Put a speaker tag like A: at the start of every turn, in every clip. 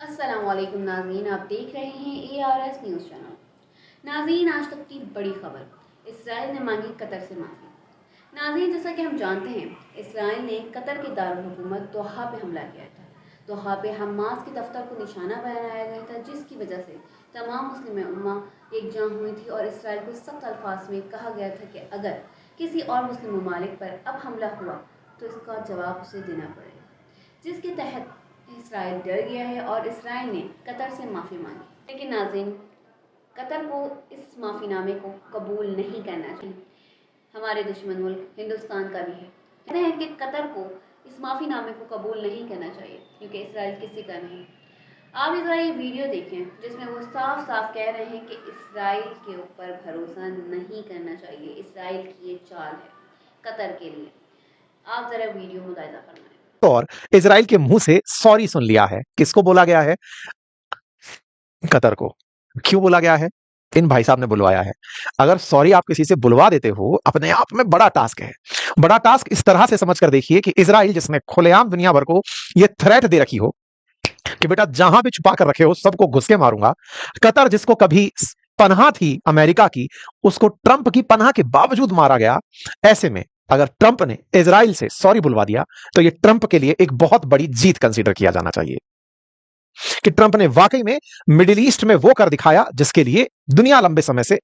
A: अस्सलामुअलैकुम नाज़रीन, आप देख रहे हैं ARS न्यूज़ चैनल। नाज़रीन, आज तक की बड़ी खबर, इसराइल ने मांगी कतर से माफ़ी। नाज़रीन, जैसा कि हम जानते हैं, इसराइल ने कतर के दारुल हुकूमत दोहा पे हमला किया था। दोहा पे हमास के दफ्तर को निशाना बनाया गया था, जिसकी वजह से तमाम मुस्लिम उम्मा एकजुट हुई थी और इसराइल को सख्त अल्फाज में कहा गया था कि अगर किसी और मुस्लिम ममालिक पर अब हमला हुआ तो इसका जवाब उसे देना पड़ेगा, जिसके तहत इसराइल डर गया है और इसराइल ने कतर से माफ़ी मांगी। लेकिन नाज़रीन, कतर को इस माफ़ीनामे को कबूल नहीं करना चाहिए। हमारे दुश्मन मुल्क हिंदुस्तान का भी है। कहते हैं कि कतर को इस माफ़ीनामे को कबूल नहीं करना चाहिए क्योंकि इसराइल किसी का नहीं। आप इस ये वीडियो देखें जिसमें वो साफ साफ कह रहे हैं कि इसराइल के ऊपर भरोसा नहीं करना चाहिए। इसराइल की ये चाल है कतर के लिए। आप ज़रा वीडियो मुलाहिजा फरमाएं।
B: और इजराइल के मुंह से सॉरी सुन लिया है। किसको बोला गया है? कतर को। क्यों बोला गया है? इन भाई साहब ने बुलवाया है। अगर सॉरी आप किसी से बुलवा देते हो, अपने आप में बड़ा टास्क है। बड़ा टास्क इस तरह से समझ कर देखिए कि इजराइल जिसमें खुलेआम दुनिया भर को यह थ्रेट दे रखी हो कि बेटा जहां भी छुपा कर रखे हो सबको घुस के मारूंगा। कतर जिसको कभी पनाह थी अमेरिका की, उसको ट्रंप की पनाह के बावजूद मारा गया। ऐसे में अगर ट्रंप ने इजराइल से सॉरी बुलवा दिया तो यह ट्रंप के लिए एक बहुत बड़ी जीत कंसीडर किया जाना चाहिए कि ट्रंप ने वाकई में मिडिल ईस्ट में वो कर दिखाया जिसके लिए दुनिया लंबे समय से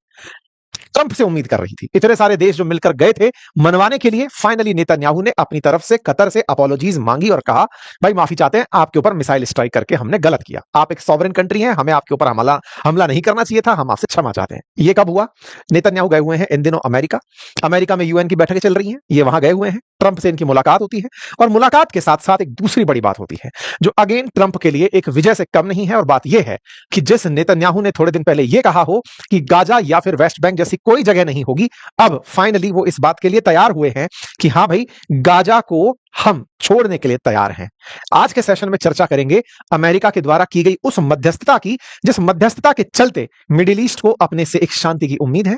B: ट्रंप से उम्मीद कर रही थी। इतने सारे देश जो मिलकर गए थे मनवाने के लिए, फाइनली नेतन्याहू ने अपनी तरफ से कतर से अपॉलॉजीज मांगी और कहा भाई माफी चाहते हैं, आपके ऊपर मिसाइल स्ट्राइक करके हमने गलत किया। आप एक सॉवरेन कंट्री हैं, हमें आपके ऊपर हमला नहीं करना चाहिए था, हम आपसे क्षमा चाहते हैं। ये कब हुआ? नेतन्याहू गए हुए हैं इन दिनों अमेरिका। अमेरिका में यूएन की बैठकें चल रही हैं, ये वहां गए हुए हैं। ट्रंप से इनकी मुलाकात होती है और मुलाकात के साथ साथ एक दूसरी बड़ी बात होती है जो अगेन ट्रंप के लिए एक विजय से कम नहीं है। और बात यह है कि जिस नेतन्याहू ने थोड़े दिन पहले यह कहा हो कि गाजा या फिर वेस्ट बैंक जैसी कोई जगह नहीं होगी, अब फाइनली वो इस बात के लिए तैयार हुए हैं कि हां भाई, गाजा को हम छोड़ने के लिए तैयार हैं। आज के सेशन में चर्चा करेंगे अमेरिका के द्वारा की गई उस मध्यस्थता की, जिस मध्यस्थता के चलते मिडिल ईस्ट को अपने से एक शांति की उम्मीद है।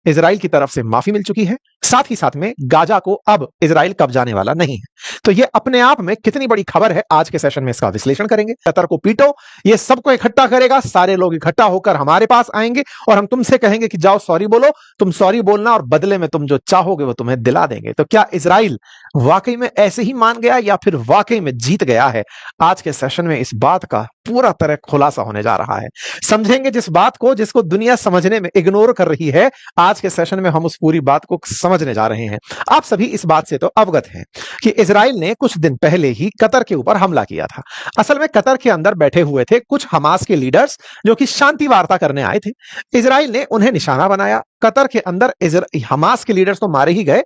B: इजराइल की तरफ से माफी मिल चुकी है, साथ ही साथ में गाजा को अब इजराइल कब्जाने वाला नहीं है। तो ये अपने आप में कितनी बड़ी खबर है, आज के सेशन में इसका विश्लेषण करेंगे। कतर को पीटो, ये सबको इकट्ठा करेगा, सारे लोग इकट्ठा होकर हमारे पास आएंगे और हम तुमसे कहेंगे कि जाओ सॉरी बोलो। तुम सॉरी बोलना और बदले में तुम जो चाहोगे वो तुम्हें दिला देंगे। तो क्या इजराइल वाकई में ऐसे ही मान गया या फिर वाकई में जीत गया है? आज के सेशन में इस बात का पूरा तरह खुलासा होने जा रहा है। समझेंगे जिस बात को जिसको दुनिया समझने में इग्नोर कर रही है, आज के सेशन में हम उस पूरी बात को समझने जा रहे हैं। आप सभी इस बात से तो अवगत हैं कि इजराइल ने कुछ दिन पहले ही कतर के ऊपर हमला किया था। असल में कतर के अंदर बैठे हुए थे कुछ हमास के लीडर्स जो कि शांति वार्ता करने आए थे। इजराइल ने उन्हें निशाना बनाया। कतर के अंदर हमास के लीडर्स तो मारे ही गए,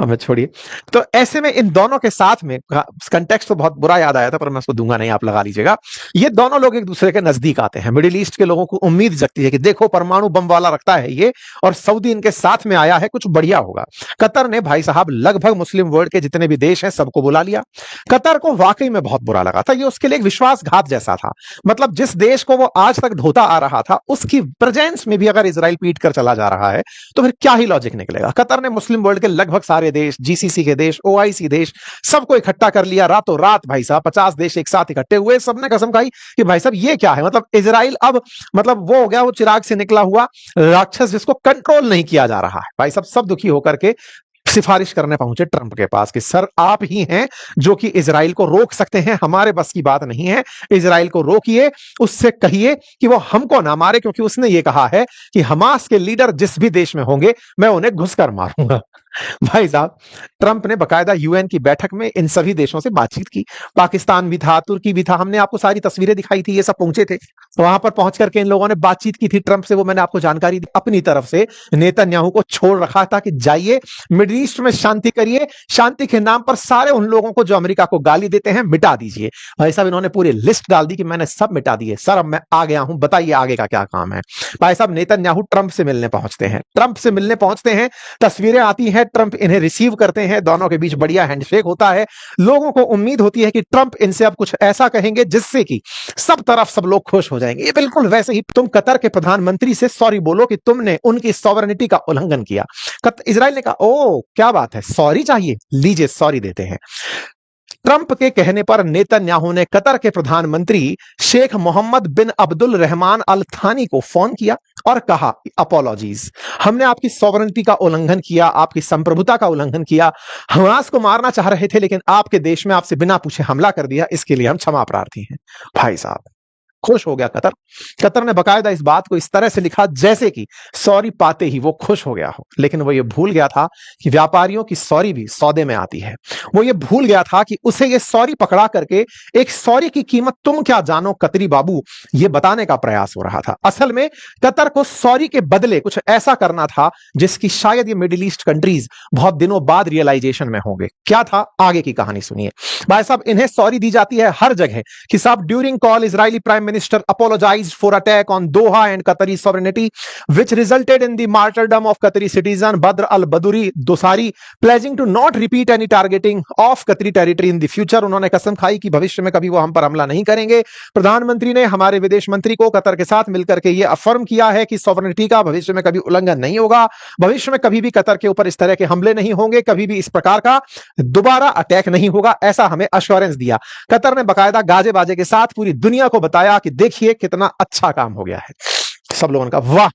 B: हमें छोड़िए। तो ऐसे में इन दोनों के साथ में कंटेक्स्ट तो बहुत बुरा याद आया था पर मैं उसको दूंगा नहीं, आप लगा लीजिएगा। ये दोनों लोग एक दूसरे के नजदीक आते हैं। मिडिल ईस्ट के लोगों को उम्मीद जगती है कि देखो परमाणु बम वाला रखता है ये, और सऊदी इनके साथ में आया है, कुछ बढ़िया होगा। कतर ने भाई साहब लगभग मुस्लिम वर्ल्ड के जितने भी देश हैं सबको बुला लिया। कतर को वाकई में बहुत बुरा लगा था, ये उसके लिए एक विश्वासघात जैसा था। मतलब जिस देश को वो आज तक ढोता आ रहा था उसकी प्रेजेंस में भी अगर इजराइल पीट कर चला जा रहा है तो फिर क्या ही लॉजिक निकलेगा। कतर ने मुस्लिम वर्ल्ड के लगभग सारे देश, जीसीसी के देश, ओआईसी देश, सबको इकट्ठा कर लिया रातों रात। भाई साहब 50 देश एक साथ इकट्ठे हुए, सबने कसम खाई कि भाई साहब ये क्या है। मतलब इजराइल अब मतलब वो हो गया, वो चिराग से निकला हुआ राक्षस जिसको कंट्रोल नहीं किया जा रहा है। भाई साहब सब दुखी होकर के सिफारिश करने पहुंचे ट्रंप के पास कि सर आप ही हैं जो कि इजराइल को रोक सकते हैं, हमारे बस की बात नहीं है। इजराइल को रोकिए, उससे कहिए कि वो हमको ना मारे, क्योंकि उसने ये कहा है कि हमास के लीडर जिस भी देश में होंगे मैं उन्हें घुसकर मारूंगा। भाई साहब ट्रंप ने बकायदा यूएन की बैठक में इन सभी देशों से बातचीत की। पाकिस्तान भी था, तुर्की भी था, हमने आपको सारी तस्वीरें दिखाई थी, ये सब पहुंचे थे। तो वहां पर पहुंच करके इन लोगों ने बातचीत की थी ट्रंप से, वो मैंने आपको जानकारी दी। अपनी तरफ से नेतन्याहू को छोड़ रखा था कि जाइए मिडिल ईस्ट में शांति करिए, शांति के नाम पर सारे उन लोगों को जो अमेरिका को गाली देते हैं मिटा दीजिए। भाई साहब इन्होंने पूरी लिस्ट डाल दी कि मैंने सब मिटा दिए सर, अब मैं आ गया हूं, बताइए आगे का क्या काम है। भाई साहब नेतन्याहू ट्रंप से मिलने पहुंचते हैं, ट्रंप से मिलने पहुंचते हैं, तस्वीरें आती हैं, ट्रंप इन्हें रिसीव करते हैं, दोनों के बीच बढ़िया हैंडशेक होता है। लोगों को उम्मीद होती है कि ट्रंप इनसे अब कुछ ऐसा कहेंगे जिससे कि सब तरफ सब लोग खुश हो जाएंगे। ये बिल्कुल वैसे ही तुम कतर के प्रधानमंत्री से सॉरी बोलो कि तुमने उनकी सॉवरेनिटी का उल्लंघन किया। इजराइल ने कहा ओ क्या बात है, सॉरी चाहिए, लीजिए सॉरी देते हैं। ट्रंप के कहने पर नेतन्याहू ने कतर के प्रधानमंत्री शेख मोहम्मद बिन अब्दुल रहमान अल थानी को फोन किया और कहा, अपॉलॉजीज, हमने आपकी सॉवरेनिटी का उल्लंघन किया, आपकी संप्रभुता का उल्लंघन किया, हमास को मारना चाह रहे थे लेकिन आपके देश में आपसे बिना पूछे हमला कर दिया, इसके लिए हम क्षमा प्रार्थी हैं। भाई साहब, खुश हो गया कतर। कतर ने बकायदा इस बात को इस तरह से लिखा जैसे कि सॉरी पाते ही वो खुश हो गया हो, लेकिन वो ये भूल गया था कि व्यापारियों की सॉरी भी सौदे में आती है। वो ये भूल गया था कि उसे ये सॉरी पकड़ा करके एक सॉरी की कीमत तुम क्या जानो कतरी बाबू, ये बताने का प्रयास हो रहा था। असल में कतर को सॉरी के बदले कुछ ऐसा करना था जिसकी शायद ये मिडिल ईस्ट कंट्रीज बहुत दिनों बाद रियलाइजेशन में होंगे। क्या था, आगे की कहानी सुनिए। भाई साहब, इन्हें सॉरी दी जाती है हर जगह कि साहब during call Israeli prime minister apologized for attack on Doha and Qatari sovereignty, which resulted in the martyrdom of Qatari citizen Badr al-Baduri Dosari, pledging to not repeat any targeting of Qatari territory in the future। उन्होंने कसम खाई कि भविष्य में कभी वो हम पर हमला नहीं करेंगे। प्रधानमंत्री ने हमारे विदेश मंत्री को कतर के साथ मिलकर के ये अफर्म किया है कि सॉवरेनिटी का भविष्य में कभी उल्लंघन नहीं होगा, भविष्य में कभी भी कतर के ऊपर इस तरह के हमले नहीं होंगे, कभी भी इस प्रकार का दोबारा अटैक नहीं होगा, ऐसा हमें अश्योरेंस दिया। कतर ने बकायदा गाजे बाजे के साथ पूरी दुनिया को बताया कि देखिए कितना अच्छा काम हो गया है। सब लोगों का वाह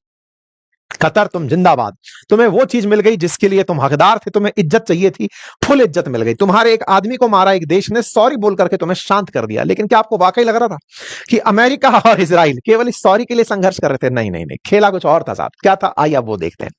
B: कतर, तुम जिंदाबाद, तुम्हें वो चीज मिल गई जिसके लिए तुम हकदार थे, तुम्हें इज्जत चाहिए थी, फुल इज्जत मिल गई। तुम्हारे एक आदमी को मारा एक देश ने, सॉरी बोल करके तुम्हें शांत कर दिया। लेकिन क्या आपको वाकई लग रहा था कि अमेरिका और इजराइल केवल इस सॉरी के लिए संघर्ष कर रहे थे? नहीं नहीं नहीं, खेला कुछ और था साहब। क्या था, आइए अब वो देखते हैं।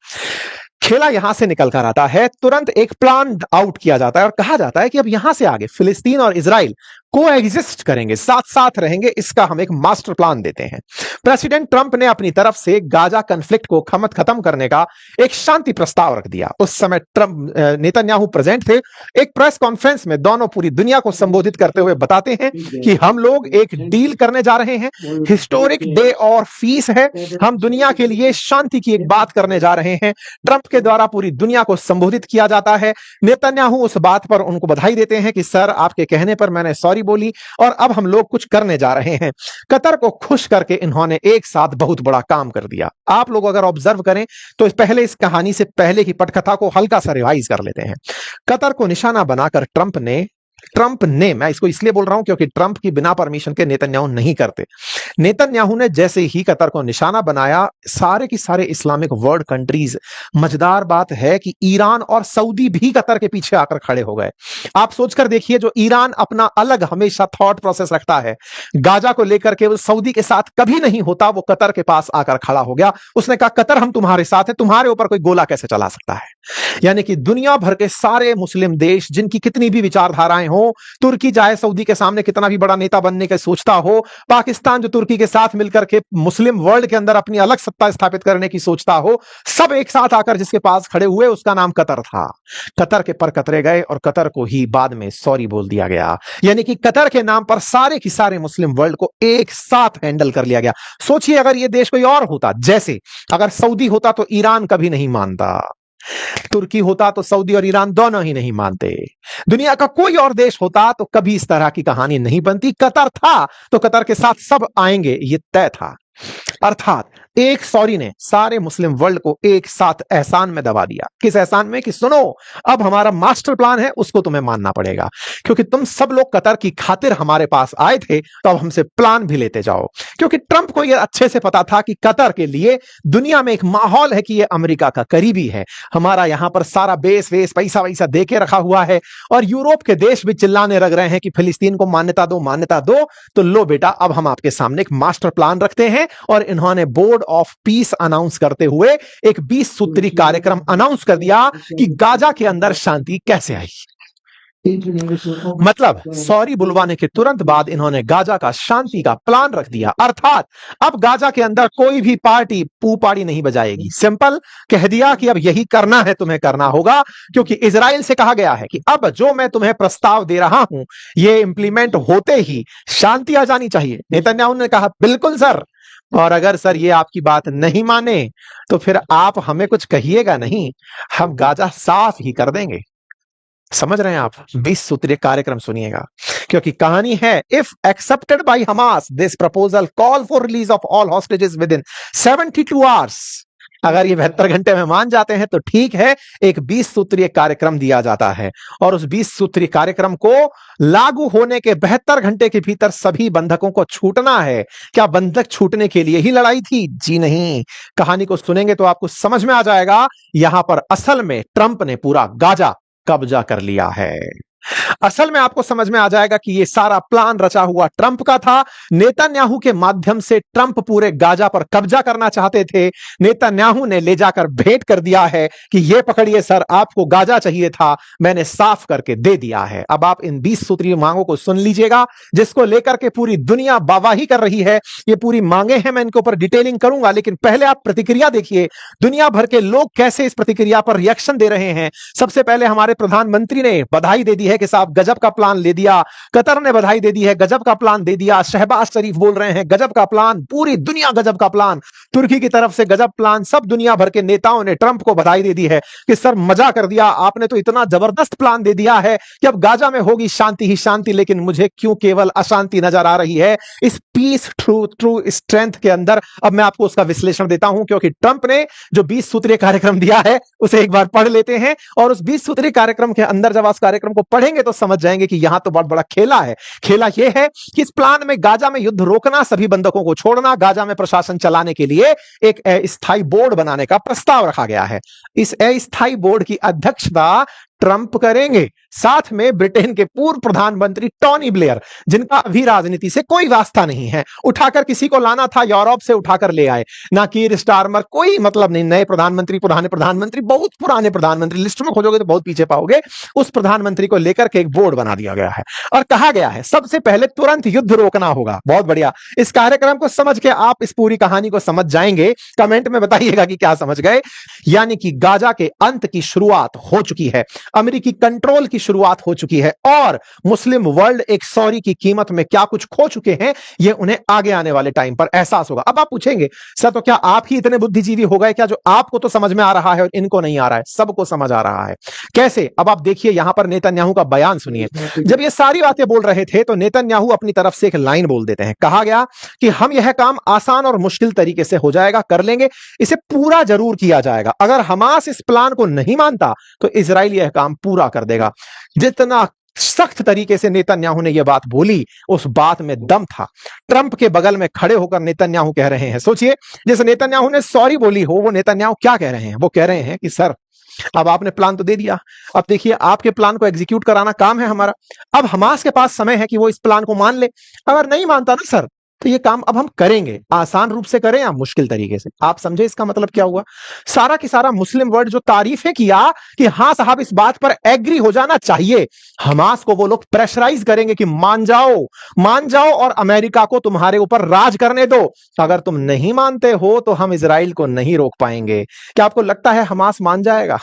B: खेला यहां से निकल कर आता है, तुरंत एक प्लान आउट किया जाता है और कहा जाता है कि अब यहां से आगे फिलिस्तीन और इजराइल को एग्जिस्ट करेंगे, साथ साथ रहेंगे, इसका हम एक मास्टर प्लान देते हैं। प्रेसिडेंट ट्रंप ने अपनी तरफ से गाजा कन्फ्लिक्ट को खत्म करने का एक शांति प्रस्ताव रख दिया। उस समय ट्रंप नेतन्याहू प्रेजेंट थे। एक प्रेस कॉन्फ्रेंस में दोनों पूरी दुनिया को संबोधित करते हुए बताते हैं कि हम लोग एक डील करने जा रहे हैं, हिस्टोरिक डे और फीस है, हम दुनिया के लिए शांति की एक बात करने जा रहे हैं। ट्रंप के द्वारा पूरी दुनिया को संबोधित किया जाता है। नेतन्याहू उस बात पर उनको बधाई देते हैं कि सर, आपके कहने पर मैंने सॉरी बोली और अब हम लोग कुछ करने जा रहे हैं। कतर को खुश करके इन्होंने एक साथ बहुत बड़ा काम कर दिया। आप लोग अगर ऑब्जर्व करें तो पहले इस कहानी से पहले की पटकथा को हल्का सा रिवाइज कर लेते हैं। कतर को निशाना बनाकर ट्रंप ने, मैं इसको इसलिए बोल रहा हूं क्योंकि ट्रंप की बिना परमिशन के नेतन्याहू नहीं करते। नेतन्याहू ने जैसे ही कतर को निशाना बनाया, सारे की सारे इस्लामिक वर्ल्ड कंट्रीज, मजेदार बात है कि ईरान और सऊदी भी कतर के पीछे आकर खड़े हो गए। आप सोचकर देखिए, जो ईरान अपना अलग हमेशा थॉट प्रोसेस रखता है गाजा को लेकर के, वो सऊदी के साथ कभी नहीं होता, वो कतर के पास आकर खड़ा हो गया। उसने कहा, कतर हम तुम्हारे साथ हैं, तुम्हारे ऊपर कोई गोला कैसे चला सकता है। यानी कि दुनिया भर के सारे मुस्लिम देश, जिनकी कितनी भी विचारधाराएं हो, तुर्की चाहे सऊदी के सामने कितना भी बड़ा नेता बनने का सोचता हो, पाकिस्तान जो तुर्की के साथ मिलकर के मुस्लिम वर्ल्ड के अंदर अपनी अलग सत्ता स्थापित करने की सोचता हो, सब एक साथ आकर जिसके पास खड़े हुए, उसका नाम कतर था। कतर के पर कतरे गए और कतर को ही बाद में सॉरी बोल दिया गया। यानी कि कतर के नाम पर सारे की सारे मुस्लिम वर्ल्ड को एक साथ हैंडल कर लिया गया। सोचिए, अगर यह देश कोई और होता, जैसे अगर सऊदी होता तो ईरान कभी नहीं मानता, तुर्की होता तो सऊदी और ईरान दोनों ही नहीं मानते, दुनिया का कोई और देश होता तो कभी इस तरह की कहानी नहीं बनती। कतर था तो कतर के साथ सब आएंगे, ये तय था। अर्थात एक सॉरी ने सारे मुस्लिम वर्ल्ड को एक साथ एहसान में दबा दिया। किस एहसान में? कि सुनो, अब हमारा मास्टर प्लान है, उसको तुम्हें मानना पड़ेगा, क्योंकि तुम सब लोग कतर की खातिर हमारे पास आए थे, तो अब हमसे प्लान भी लेते जाओ। क्योंकि ट्रंप को यह अच्छे से पता था कि कतर के लिए दुनिया में एक माहौल है कि यह अमेरिका का करीबी है, हमारा यहां पर सारा बेस वेस पैसा वैसा दे के रखा हुआ है, और यूरोप के देश भी चिल्लाने लग रहे हैं कि फिलिस्तीन को मान्यता दो, मान्यता दो। तो लो बेटा, अब हम आपके सामने एक मास्टर प्लान रखते हैं। और इन्होंने बोर्ड ऑफ पीस अनाउंस करते हुए एक 20 सूत्री कार्यक्रम अनाउंस कर दिया कि गाजा के अंदर शांति कैसे आई। मतलब सॉरी बुलवाने के तुरंत बाद इन्होंने गाजा का शांति का प्लान रख दिया। अर्थात अब गाजा के अंदर कोई भी पार्टी पूपाड़ी नहीं बजाएगी। सिंपल कह दिया कि अब यही करना है, तुम्हें करना होगा, क्योंकि इजराइल से कहा गया है कि अब जो मैं तुम्हें प्रस्ताव दे रहा हूं, ये इंप्लीमेंट होते ही शांति आ जानी चाहिए। नेतन्याहू ने कहा, बिल्कुल सर, और अगर सर ये आपकी बात नहीं माने तो फिर आप हमें कुछ कहिएगा नहीं, हम गाजा साफ ही कर देंगे। समझ रहे हैं आप? 20 सूत्रीय कार्यक्रम सुनिएगा, क्योंकि कहानी है, if accepted by Hamas this proposal call for release of all hostages with in 72 hours. अगर ये 72 घंटे में मान जाते हैं तो ठीक है, एक 20 सूत्रीय कार्यक्रम दिया जाता है और उस 20 सूत्रीय कार्यक्रम को लागू होने के 72 घंटे के भीतर सभी बंधकों को छूटना है। क्या बंधक छूटने के लिए ही लड़ाई थी? जी नहीं। कहानी को सुनेंगे तो आपको समझ में आ जाएगा, यहां पर असल में ट्रंप ने पूरा गाजा कब्जा कर लिया है। असल में आपको समझ में आ जाएगा कि ये सारा प्लान रचा हुआ ट्रंप का था। नेतन्याहू के माध्यम से ट्रंप पूरे गाजा पर कब्जा करना चाहते थे। नेतन्याहू ने ले जाकर भेंट कर दिया है कि ये पकड़िए सर, आपको गाजा चाहिए था, मैंने साफ करके दे दिया है। अब आप इन 20 सूत्रीय मांगों को सुन लीजिएगा, जिसको लेकर के पूरी दुनिया वाहवाही कर रही है। ये पूरी मांगे हैं, मैं इनके ऊपर डिटेलिंग करूंगा, लेकिन पहले आप प्रतिक्रिया देखिए, दुनिया भर के लोग कैसे इस प्रतिक्रिया पर रिएक्शन दे रहे हैं। सबसे पहले हमारे प्रधानमंत्री ने बधाई दे दी है कि साहब गजब का प्लान ले दिया। कतर ने बधाई दे दी है, गजब का प्लान दे दिया। शहबाज शरीफ बोल रहे हैं गजब का प्लान, पूरी दुनिया गजब का प्लान। तुर्की की तरफ से गजब प्लान। सब दुनिया भर के नेताओं ने ट्रंप को बधाई दे दी है कि सर मजा कर दिया आपने, तो इतना जबरदस्त प्लान दे दिया है कि अब गाजा में होगी शांति ही शांति। लेकिन मुझे क्यों केवल अशांति नजर आ रही है इस पीस ट्रू स्ट्रेंथ के अंदर। अब मैं आपको उसका विश्लेषण देता हूं, क्योंकि ट्रंप ने जो 20 सूत्रीय कार्यक्रम दिया है उसे एक बार पढ़ लेते हैं। और उस 20 सूत्रीय कार्यक्रम के अंदर जब उस कार्यक्रम को पढ़ेंगे तो समझ जाएंगे कि यहां तो बहुत बड़ा खेला है। खेला यह है कि इस प्लान में गाजा में युद्ध रोकना, सभी बंधकों को छोड़ना, गाजा में प्रशासन चलाने के लिए एक अस्थायी बोर्ड बनाने का प्रस्ताव रखा गया है। इस अस्थायी बोर्ड की अध्यक्षता ट्रंप करेंगे, साथ में ब्रिटेन के पूर्व प्रधानमंत्री टोनी ब्लेयर, जिनका अभी राजनीति से कोई वास्ता नहीं है। उठाकर किसी को लाना था, यूरोप से उठाकर ले आए, ना कीर स्टारमर, कोई मतलब नहीं। नए प्रधानमंत्री, पुराने प्रधानमंत्री, बहुत पुराने प्रधानमंत्री, लिस्ट में खोजोगे तो बहुत पीछे पाओगे। उस प्रधानमंत्री को लेकर के एक बोर्ड बना दिया गया है और कहा गया है सबसे पहले तुरंत युद्ध रोकना होगा। बहुत बढ़िया। इस कार्यक्रम को समझ के आप इस पूरी कहानी को समझ जाएंगे। कमेंट में बताइएगा कि क्या समझ गए। यानी कि गाजा के अंत की शुरुआत हो चुकी है, अमेरिकी कंट्रोल की शुरुआत हो चुकी है और मुस्लिम वर्ल्ड एक सॉरी की कीमत में क्या कुछ खो चुके हैं, यह उन्हें आगे आने वाले टाइम पर एहसास होगा। अब आप पूछेंगे सर तो क्या आप ही इतने बुद्धिजीवी हो गए क्या, जो आपको तो समझ में आ रहा है और इनको नहीं आ रहा है? सबको समझ आ रहा है। कैसे? अब आप देखिए, यहां पर नेतन्याहू का बयान सुनिए। जब ये सारी बातें बोल रहे थे तो नेतन्याहू अपनी तरफ से एक लाइन बोल देते हैं। कहा गया कि हम यह काम आसान और मुश्किल तरीके से हो जाएगा, कर लेंगे, इसे पूरा जरूर किया जाएगा। अगर हमास इस प्लान को नहीं मानता तो इजराइल यह काम पूरा कर देगा। जितना सख्त तरीके से नेतन्याहू ने यह बात बोली, उस बात में दम था। ट्रंप के बगल में खड़े होकर नेतन्याहू कह रहे हैं, सोचिए, जैसे नेतन्याहू ने सॉरी बोली हो, वो नेतन्याहू क्या कह रहे हैं? वो कह रहे हैं कि सर अब आपने प्लान तो दे दिया, अब देखिए आपके प्लान को एग्जीक्यूट कराना काम है हमारा। अब हमास के पास समय है कि वो इस प्लान को मान ले। अगर नहीं मानता ना सर, तो ये काम अब हम करेंगे, आसान रूप से करें या मुश्किल तरीके से। आप समझे इसका मतलब क्या हुआ? सारा की सारा मुस्लिम वर्ल्ड जो तारीफें किया कि हां साहब इस बात पर एग्री हो जाना चाहिए, हमास को वो लोग प्रेशराइज करेंगे कि मान जाओ और अमेरिका को तुम्हारे ऊपर राज करने दो। अगर तुम नहीं मानते हो तो हम इजराइल को नहीं रोक पाएंगे। क्या आपको लगता है हमास मान जाएगा?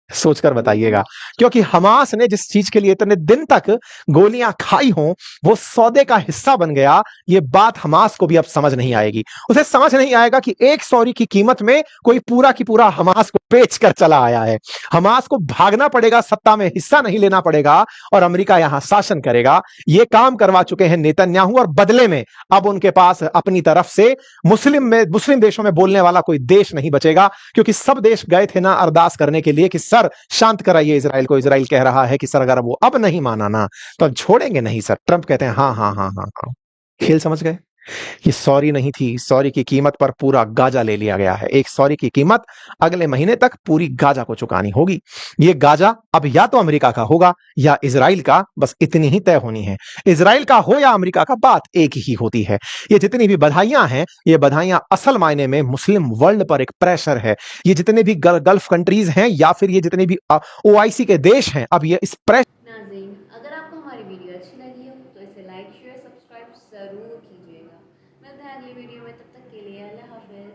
B: सोचकर बताइएगा। क्योंकि हमास ने जिस चीज के लिए इतने दिन तक गोलियां खाई हों, वो सौदे का हिस्सा बन गया। ये बात हमास को भी अब समझ नहीं आएगी। उसे समझ नहीं आएगा कि एक सॉरी की कीमत में कोई पूरा की पूरा हमास को बेच कर चला आया है। हमास को भागना पड़ेगा, सत्ता में हिस्सा नहीं लेना पड़ेगा और अमेरिका यहां शासन करेगा। ये काम करवा चुके हैं नेतन्याहू और बदले में अब उनके पास अपनी तरफ से मुस्लिम देशों में बोलने वाला कोई देश नहीं बचेगा। क्योंकि सब देश गए थे ना अरदास करने के लिए कि सर शांत कराइए इजराइल को। इजराइल कह रहा है कि सर अगर वो अब नहीं माना ना तो अब छोड़ेंगे नहीं सर। ट्रंप कहते हैं हाँ हाँ हाँ हाँ हाँ। खेल समझ गए? ये सॉरी नहीं थी, सॉरी की कीमत पर पूरा गाजा ले लिया गया है। एक सॉरी की कीमत अगले महीने तक पूरी गाजा को चुकानी होगी। ये गाजा अब या तो अमेरिका का होगा या इजराइल का, बस इतनी ही तय होनी है। इजराइल का हो या अमेरिका का, बात एक ही होती है। ये जितनी भी बधाइयां हैं, ये बधाइयां असल मायने में मुस्लिम वर्ल्ड पर एक प्रेशर है। ये जितने भी गल्फ कंट्रीज हैं या फिर ये जितने भी OIC के देश हैं, अब ये इस
A: नाज़रीन, अगर आपको हमारी वीडियो अच्छी लगी हो तो इसे लाइक शेयर सब्सक्राइब ज़रूर कीजिएगा। मिलते हैं अगली वीडियो में, तब तक के लिए अल्लाह हाफ़िज़।